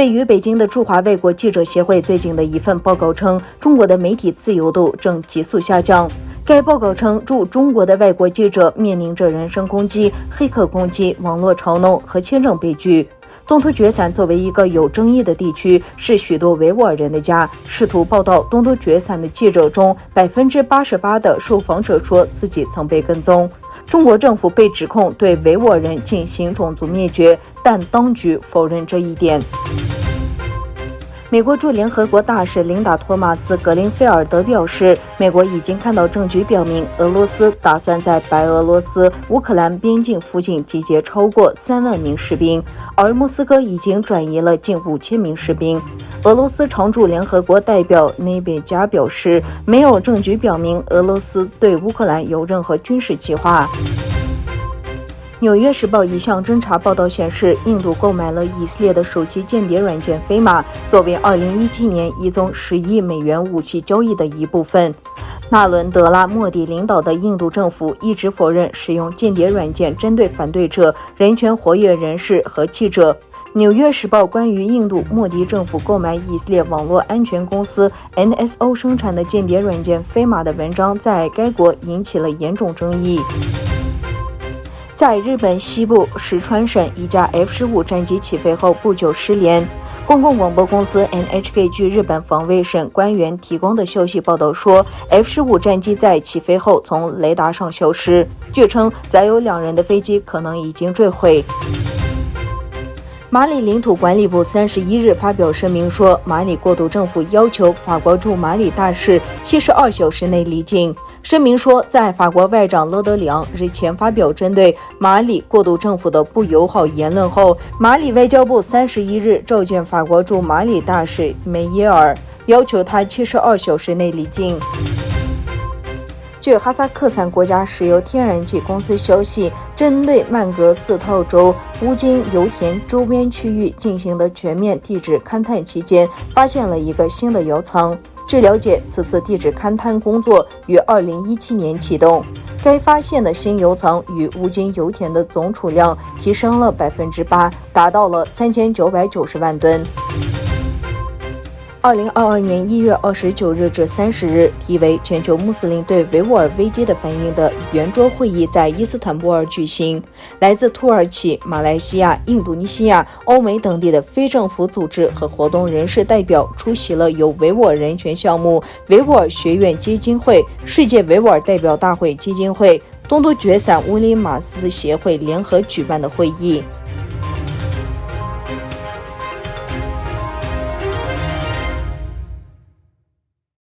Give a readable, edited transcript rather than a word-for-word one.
位于北京的驻华外国记者协会最近的一份报告称，中国的媒体自由度正急速下降。该报告称，驻中国的外国记者面临着人身攻击、黑客攻击、网络嘲弄和签证悲剧。东突厥散作为一个有争议的地区，是许多维吾尔人的家。试图报道东突厥散的记者中，88%的受访者说自己曾被跟踪。中国政府被指控对维吾尔人进行种族灭绝，但当局否认这一点。美国驻联合国大使琳达·托马斯·格林菲尔德表示，美国已经看到证据表明，俄罗斯打算在白俄罗斯、乌克兰边境附近集结超过3万名士兵，而莫斯科已经转移了近5000名士兵。俄罗斯常驻联合国代表内贝加表示，没有证据表明俄罗斯对乌克兰有任何军事计划。纽约时报一项侦查报道显示，印度购买了以色列的手机间谍软件飞马，作为2017年一宗10亿美元武器交易的一部分。纳伦德拉·莫迪领导的印度政府一直否认使用间谍软件针对反对者、人权活跃人士和记者。纽约时报关于印度莫迪政府购买以色列网络安全公司 NSO 生产的间谍软件飞马的文章在该国引起了严重争议。在日本西部石川省，一架 F-15战机起飞后不久失联。公共广播公司 NHK 据日本防卫省官员提供的消息报道说， F-15战机在起飞后从雷达上消失，据称载有2人的飞机可能已经坠毁。马里领土管理部31日发表声明说，马里过渡政府要求法国驻马里大使72小时内离境。声明说，在法国外长勒德里昂日前发表针对马里过渡政府的不友好言论后，马里外交部31日召见法国驻马里大使梅耶尔，要求他72小时内离境。据哈萨克斯坦国家石油天然气公司消息，针对曼格斯套州乌金油田周边区域进行的全面地质勘探期间，发现了一个新的窑仓。据了解，此次地质勘探工作于2017年启动。该发现的新油层与乌金油田的总储量提升了8%，达到了3990万吨。2022年1月29日至30日，题为“全球穆斯林对维吾尔危机的反应”的圆桌会议在伊斯坦布尔举行。来自土耳其、马来西亚、印度尼西亚、欧美等地的非政府组织和活动人士代表出席了由维吾尔人权项目、维吾尔学院基金会、世界维吾尔代表大会基金会、东突厥散乌里马斯协会联合举办的会议。